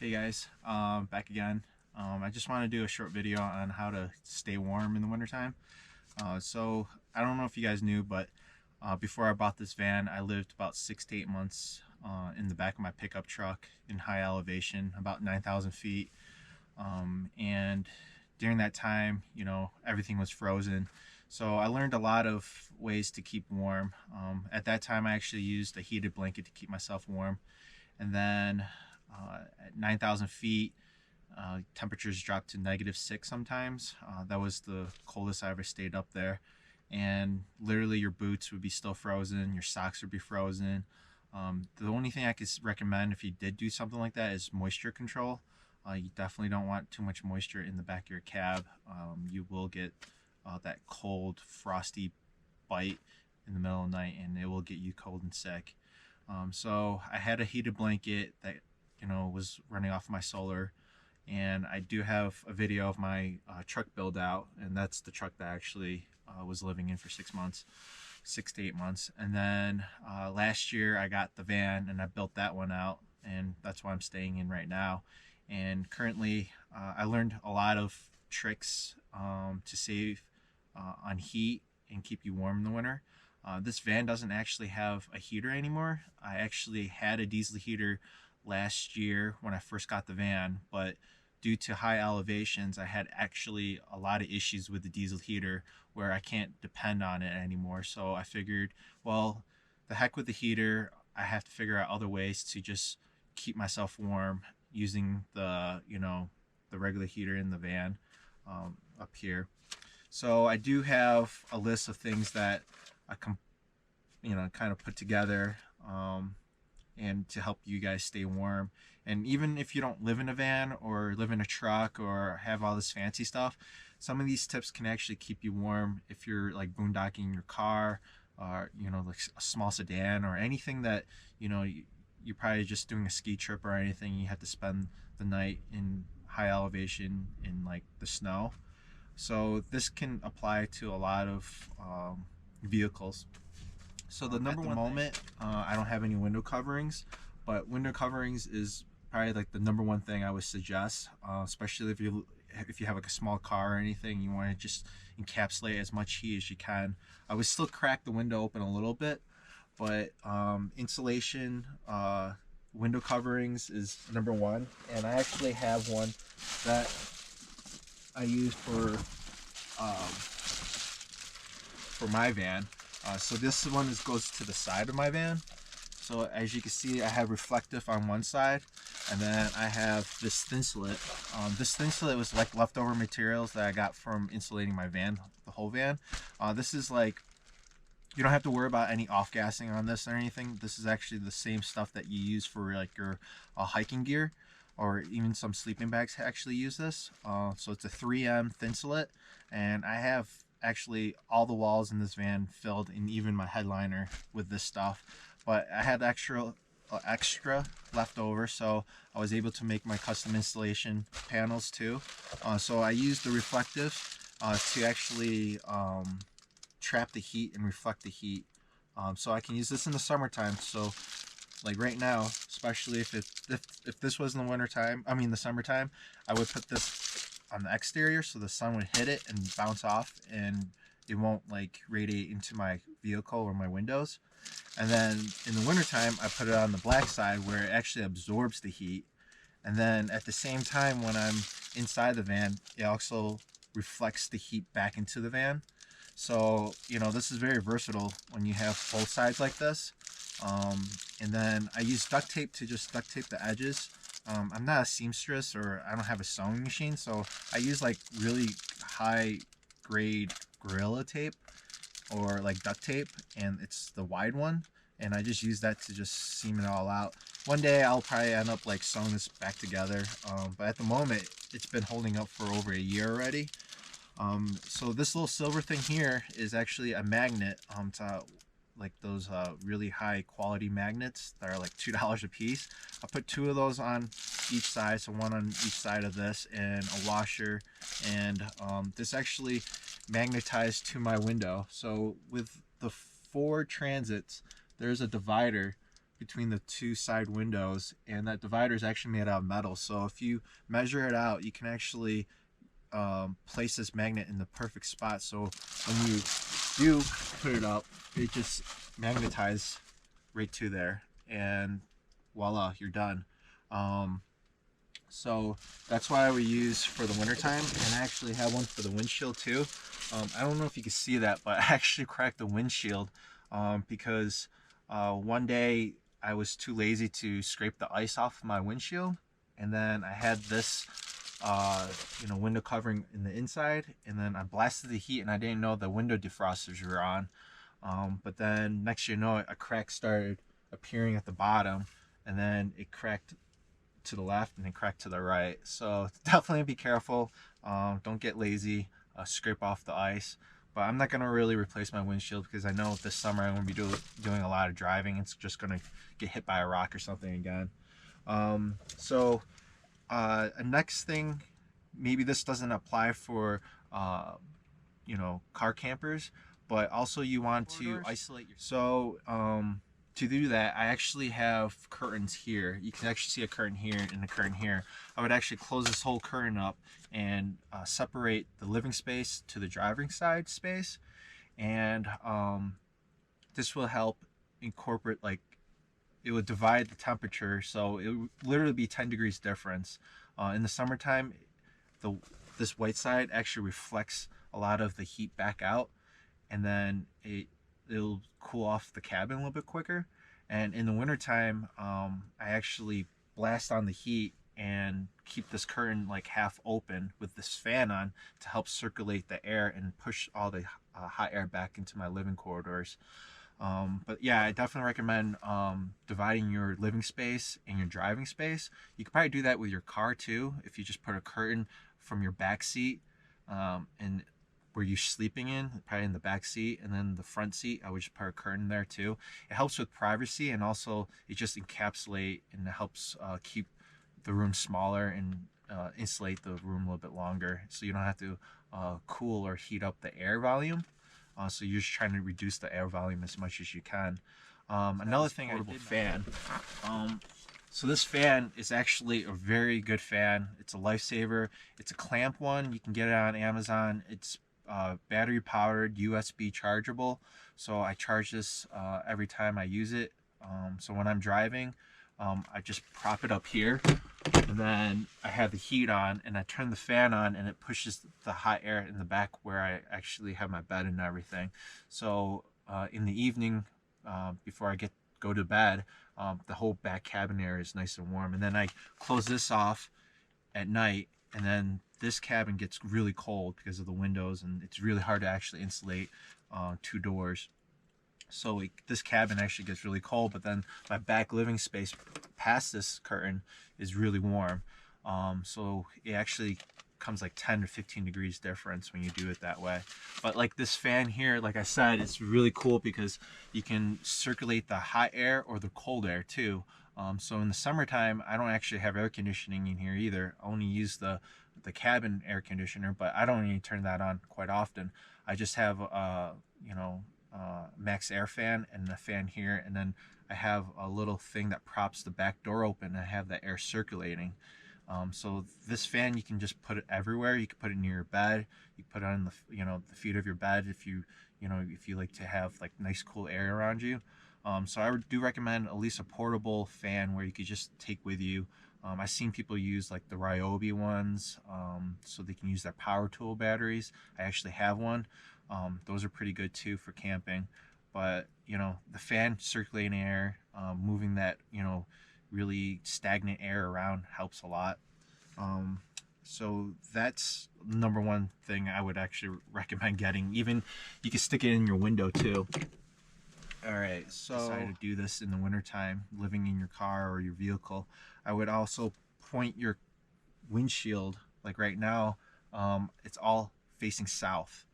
Hey guys, back again. I just want to do a short video on how to stay warm in the wintertime. So I don't know if you guys knew, but before I bought this van, I lived about 6 to 8 months in the back of my pickup truck in high elevation, about 9,000 feet. And during that time, everything was frozen. So I learned a lot of ways to keep warm. At that time, I actually used a heated blanket to keep myself warm. And then at 9,000 feet, temperatures dropped to -6 sometimes. That was the coldest I ever stayed up there. And literally your boots would be still frozen, your socks would be frozen. The only thing I could recommend if you did do something like that is moisture control. You definitely don't want too much moisture in the back of your cab. You will get that cold, frosty bite in the middle of the night, and it will get you cold and sick. So I had a heated blanket that was running off my solar, and I do have a video of my truck build out, and that's the truck that I actually was living in for 6 months, 6 to 8 months. And then last year I got the van and I built that one out, and that's why I'm staying in right now. And currently I learned a lot of tricks to save on heat and keep you warm in the winter. This van doesn't actually have a heater anymore. I actually had a diesel heater last year when I first got the van, but due to high elevations, I had actually a lot of issues with the diesel heater where I can't depend on it anymore. So I figured, well, the heck with the heater. I have to figure out other ways to just keep myself warm using the regular heater in the van up here. So I do have a list of things that I kind of put together and to help you guys stay warm. And even if you don't live in a van or live in a truck or have all this fancy stuff, some of these tips can actually keep you warm if you're like boondocking your car, or like a small sedan, or anything that you're probably just doing a ski trip or anything. You have to spend the night in high elevation in like the snow. So this can apply to a lot of vehicles. So the number one moment, I don't have any window coverings, but window coverings is probably like the number one thing I would suggest, especially if you have like a small car or anything. You want to just encapsulate as much heat as you can. I would still crack the window open a little bit, but insulation, window coverings is number one. And I actually have one that I use for my van. So this one goes to the side of my van. So as you can see, I have reflective on one side, and then I have this Thinsulate. This Thinsulate was like leftover materials that I got from insulating my van, the whole van. This is like, you don't have to worry about any off-gassing on this or anything. This is actually the same stuff that you use for like your hiking gear, or even some sleeping bags actually use this. So it's a 3M Thinsulate, and I have actually all the walls in this van filled, and even my headliner, with this stuff. But I had extra left over, so I was able to make my custom installation panels too. So I used the reflective to actually trap the heat and reflect the heat. So I can use this in the summertime. So like right now, especially if this was in the wintertime, the summertime, I would put this on the exterior so the sun would hit it and bounce off, and it won't like radiate into my vehicle or my windows. And then in the wintertime, I put it on the black side where it actually absorbs the heat. And then at the same time, when I'm inside the van, it also reflects the heat back into the van. So this is very versatile when you have both sides like this. And then I use duct tape to just duct tape the edges. I'm not a seamstress, or I don't have a sewing machine, so I use like really high grade Gorilla tape or like duct tape, and it's the wide one, and I just use that to just seam it all out. One day I'll probably end up like sewing this back together, but at the moment it's been holding up for over a year already. So this little silver thing here is actually a magnet to like those really high quality magnets that are like $2 a piece. I put 2 of those on each side, so one on each side of this, and a washer, and this actually magnetized to my window. So with the 4 transits, there's a divider between the two side windows, and that divider is actually made out of metal. So if you measure it out, you can actually place this magnet in the perfect spot. So when you do put it up, it just magnetizes right to there, and voila, you're done. So that's why we use for the wintertime, and I actually have one for the windshield too. I don't know if you can see that, but I actually cracked the windshield because one day I was too lazy to scrape the ice off my windshield, and then I had this window covering in the inside, and then I blasted the heat and I didn't know the window defrosters were on. But then next you know it, a crack started appearing at the bottom, and then it cracked to the left and then cracked to the right. So definitely be careful. Don't get lazy. Scrape off the ice. But I'm not gonna really replace my windshield because I know this summer I'm gonna be doing a lot of driving. It's just gonna get hit by a rock or something again. Next thing, maybe this doesn't apply for car campers, but also you want to isolate your. To do that, I actually have curtains here. You can actually see a curtain here and a curtain here. I would actually close this whole curtain up and separate the living space to the driving side space, and this will help incorporate, like, it would divide the temperature, so it would literally be 10 degrees difference. In the summertime, this white side actually reflects a lot of the heat back out, and then it'll cool off the cabin a little bit quicker. And in the wintertime, I actually blast on the heat and keep this curtain like half open with this fan on to help circulate the air and push all the hot air back into my living corridors. But yeah, I definitely recommend dividing your living space and your driving space. You could probably do that with your car too, if you just put a curtain from your back seat and where you're sleeping in, probably in the back seat, and then the front seat, I would just put a curtain there too. It helps with privacy, and also it just encapsulate and it helps keep the room smaller and insulate the room a little bit longer, so you don't have to cool or heat up the air volume. So you're just trying to reduce the air volume as much as you can. Another thing, portable fan. So this fan is actually a very good fan. It's a lifesaver. It's a clamp one. You can get it on Amazon. It's battery powered, USB chargeable. So I charge this every time I use it. So when I'm driving, I just prop it up here, and then I have the heat on, and I turn the fan on, and it pushes the hot air in the back where I actually have my bed and everything. So in the evening, before I go to bed, the whole back cabin area is nice and warm. And then I close this off at night, and then this cabin gets really cold because of the windows, and it's really hard to actually insulate two doors. So this cabin actually gets really cold, but then my back living space past this curtain is really warm. So it actually comes like 10 to 15 degrees difference when you do it that way. But like this fan here, like I said, it's really cool because you can circulate the hot air or the cold air too. So in the summertime, I don't actually have air conditioning in here either. I only use the cabin air conditioner, but I don't even turn that on quite often. I just have max air fan and a fan here, and then I have a little thing that props the back door open, and I have the air circulating. So this fan, you can just put it everywhere. You can put it near your bed. You can put it on the feet of your bed if you like to have like nice cool air around you. So I do recommend at least a portable fan where you could just take with you. I've seen people use like the Ryobi ones, so they can use their power tool batteries. I actually have one. Those are pretty good too for camping. But the fan circulating air, moving that really stagnant air around helps a lot. So that's number one thing I would actually recommend getting. Even you can stick it in your window too. Alright, so decide to do this in the wintertime, living in your car or your vehicle, I would also point your windshield, like right now, it's all facing south.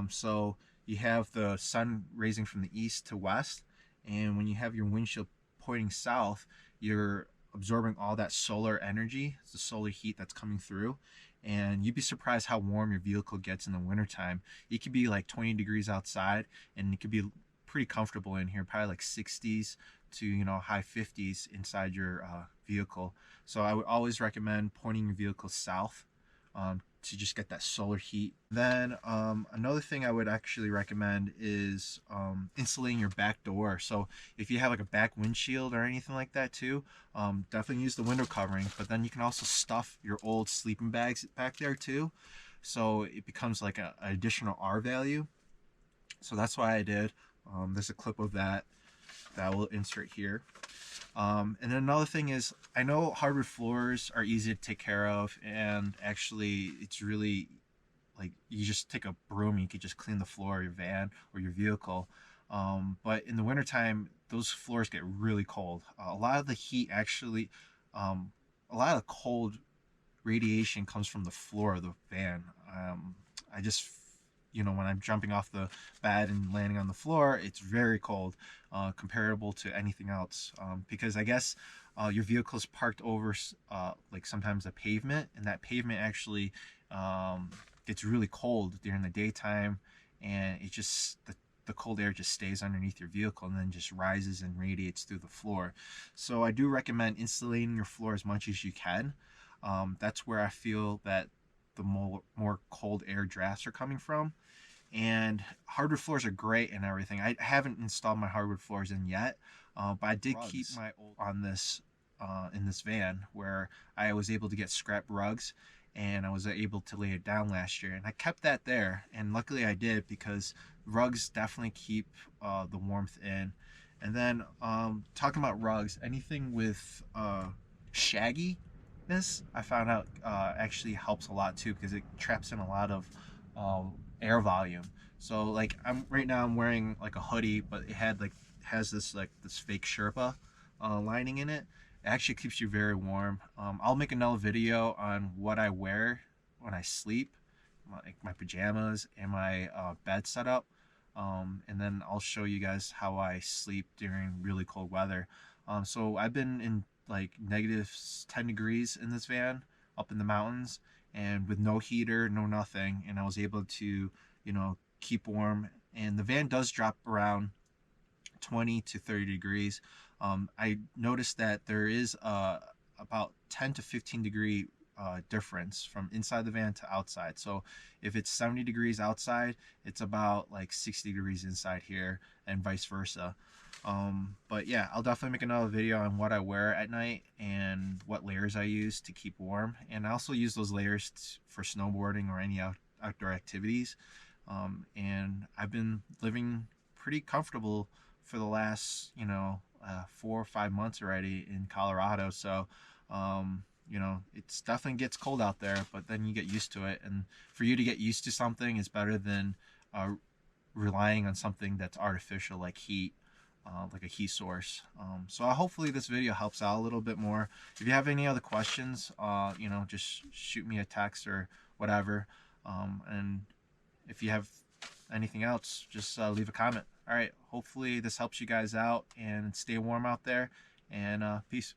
So you have the sun raising from the east to west, and when you have your windshield pointing south, you're absorbing all that solar energy, the solar heat that's coming through, and you'd be surprised how warm your vehicle gets in the wintertime. It could be like 20 degrees outside, and it could be pretty comfortable in here, probably like 60s to, you know, high 50s inside your vehicle. So I would always recommend pointing your vehicle south to just get that solar heat. Then another thing I would actually recommend is insulating your back door. So if you have like a back windshield or anything like that too, definitely use the window covering, but then you can also stuff your old sleeping bags back there too. So it becomes like an additional R value. So that's why I did. There's a clip of that that we'll insert here. And then another thing is, I know hardwood floors are easy to take care of, and actually it's really like you just take a broom, you could just clean the floor of your van or your vehicle. But in the wintertime, those floors get really cold. A lot of the heat actually, a lot of cold radiation comes from the floor of the van. I just, you know, when I'm jumping off the bed and landing on the floor, it's very cold, comparable to anything else. Because I guess your vehicle's parked over like sometimes a pavement, and that pavement actually gets really cold during the daytime, and it just the cold air just stays underneath your vehicle and then just rises and radiates through the floor. So I do recommend insulating your floor as much as you can. That's where I feel that the more cold air drafts are coming from. And hardwood floors are great and everything. I haven't installed my hardwood floors in yet, but I did keep my old on this in this van, where I was able to get scrap rugs, and I was able to lay it down last year, and I kept that there, and luckily I did, because rugs definitely keep the warmth in. And then talking about rugs, anything with shaggy this I found out actually helps a lot too, because it traps in a lot of air volume. So like right now I'm wearing like a hoodie, but it has this fake Sherpa lining in it. It actually keeps you very warm. I'll make another video on what I wear when I sleep, like my pajamas and my bed setup, and then I'll show you guys how I sleep during really cold weather. So I've been in like -10 degrees in this van up in the mountains, and with no heater, no nothing, and I was able to, you know, keep warm. And the van does drop around 20 to 30 degrees. I noticed that there is about 10 to 15 degree difference from inside the van to outside. So if it's 70 degrees outside, it's about like 60 degrees inside here, and vice versa. But yeah, I'll definitely make another video on what I wear at night and what layers I use to keep warm. And I also use those layers for snowboarding or any outdoor activities. And I've been living pretty comfortable for the last, you know, 4 or 5 months already in Colorado. So, you know, it's definitely gets cold out there, but then you get used to it. And for you to get used to something is better than relying on something that's artificial, like heat. Like a heat source. So hopefully this video helps out a little bit more. If you have any other questions, you know, just shoot me a text or whatever. And if you have anything else, just leave a comment. All right, hopefully this helps you guys out, and stay warm out there, and peace.